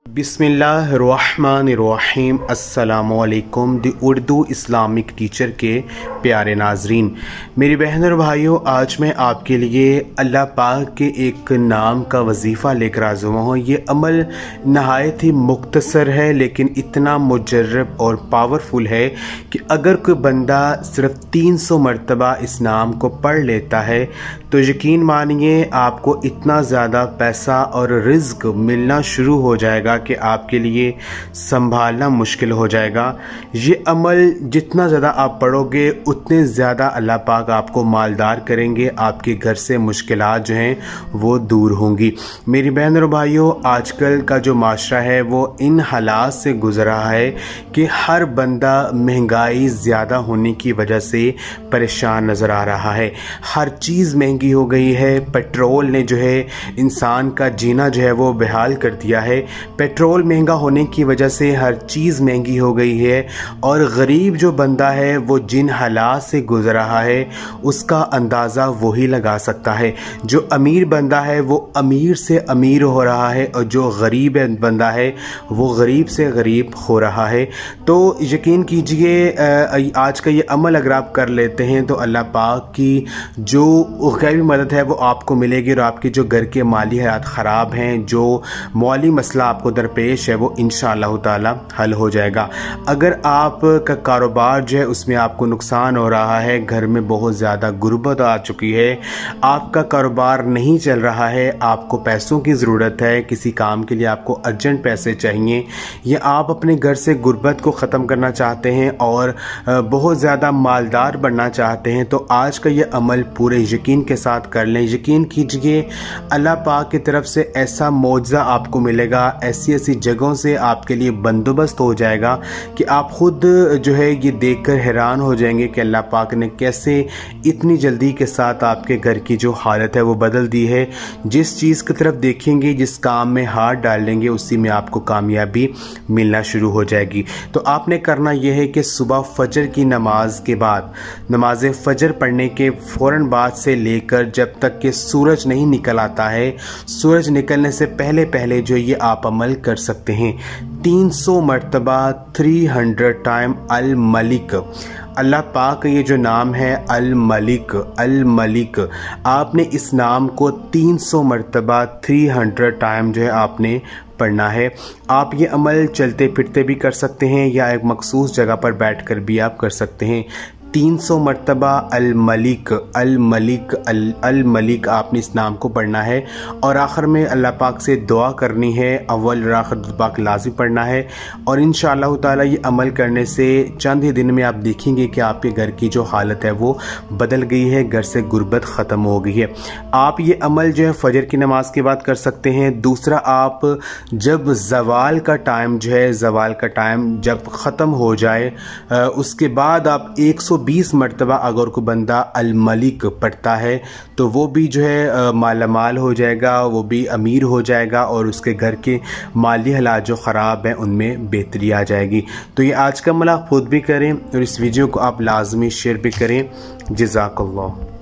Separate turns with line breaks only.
बिस्मिल्लाहिर्रहमानिर्रहीम। अस्सलामुअलैकुम। दी Urdu Islamic teacher के प्यारे नाजरीन, मेरी बहन और भाइयों, आज मैं आपके लिए अल्लाह पाक के एक नाम का वजीफ़ा लेकर हाज़िर हुआ हूँ। ये अमल नहायत ही मुख्तसर है लेकिन इतना मुजर्रब और पावरफुल है कि अगर कोई बंदा सिर्फ 300 मरतबा इस नाम को पढ़ लेता है तो यकीन मानिए आपको इतना ज़्यादा पैसा और रिज़्क मिलना शुरू हो जाएगा कि आपके लिए संभालना मुश्किल हो जाएगा। ये अमल जितना ज़्यादा आप पढ़ोगे उतने ज़्यादा अल्लाह पाक आपको मालदार करेंगे, आपके घर से मुश्किलात जो हैं वो दूर होंगी। मेरी बहन और भाइयों, आजकल का जो माशरा है वो इन हालात से गुजर रहा है कि हर बंदा महंगाई ज़्यादा होने की वजह से परेशान नज़र आ रहा है। हर चीज़ महंगी हो गई है। पेट्रोल ने जो है इंसान का जीना जो है वो बेहाल कर दिया है। पेट्रोल महंगा होने की वजह से हर चीज़ महंगी हो गई है और गरीब जो बंदा है वो जिन हालात से गुजर रहा है उसका अंदाज़ा वही लगा सकता है। जो अमीर बंदा है वो अमीर से अमीर हो रहा है और जो गरीब बंदा है वो गरीब से गरीब हो रहा है। तो यकीन कीजिए आज का ये अमल अगर आप कर लेते हैं तो अल्लाह पाक की जो गैबी मदद है वो आपको मिलेगी और आपके जो घर के माली हालात ख़राब हैं, जो माली मसला आपको दरपेश है वो इंशाअल्लाह ताला हल हो जाएगा। अगर आप का कारोबार जो है उसमें आपको नुकसान हो रहा है, घर में बहुत ज़्यादा गुर्बत आ चुकी है, आपका कारोबार नहीं चल रहा है, आपको पैसों की ज़रूरत है, किसी काम के लिए आपको अर्जेंट पैसे चाहिए, या आप अपने घर से गुर्बत को ख़त्म करना चाहते हैं और बहुत ज़्यादा मालदार बनना चाहते हैं, तो आज का ये अमल पूरे यकीन के साथ कर लें। यकीन कीजिए अल्लाह पाक की तरफ से ऐसा मौजज़ा आपको मिलेगा, ऐसी ऐसी जगहों से आपके लिए बंदोबस्त हो जाएगा कि आप खुद जो है ये देखकर हैरान हो जाएंगे कि अल्लाह पाक ने कैसे इतनी जल्दी के साथ आपके घर की जो हालत है वो बदल दी है। जिस चीज़ की तरफ देखेंगे, जिस काम में हाथ डालेंगे, उसी में आपको कामयाबी मिलना शुरू हो जाएगी। तो आपने करना यह है कि सुबह फजर की नमाज के बाद, नमाज फजर पढ़ने के फ़ौरन बाद से लेकर जब तक कि सूरज नहीं निकल आता है, सूरज निकलने से पहले पहले जो ये आप अमल कर सकते हैं। 300 मरतबा 300 टाइम अल मलिक, अल्लाह पाक ये जो नाम है अल मलिक, अल मलिक, आपने इस नाम को 300 मरतबा 300 टाइम जो है आपने पढ़ना है। आप ये अमल चलते फिरते भी कर सकते हैं या एक मखसूस जगह पर बैठकर भी आप कर सकते हैं। 300 मरतबा अल मलिक, अल मलिक, अल मलिक आपने इस नाम को पढ़ना है और आखिर में अल्लाह पाक से दुआ करनी है। अव्वल और आखिर पाक लाजिम पढ़ना है और इंशाअल्लाह ताला ये अमल करने से चंद ही दिन में आप देखेंगे कि आपके घर की जो हालत है वो बदल गई है, घर से गुर्बत ख़त्म हो गई है। आप ये अमल जो है फजर की नमाज के बाद कर सकते हैं। दूसरा, आप जब ज़वाल का टाइम जो है, ज़वाल का टाइम जब ख़त्म हो जाए उसके बाद आप 120 मरतबा अगर कोई बंदा अल मलिक पढ़ता है तो वो भी जो है मालामाल हो जाएगा, वो भी अमीर हो जाएगा और उसके घर के माली हालात जो ख़राब हैं उनमें बेहतरी आ जाएगी। तो ये आज का अमल आप खुद भी करें और इस वीडियो को आप लाजमी शेयर भी करें। जज़ाकल्लाह।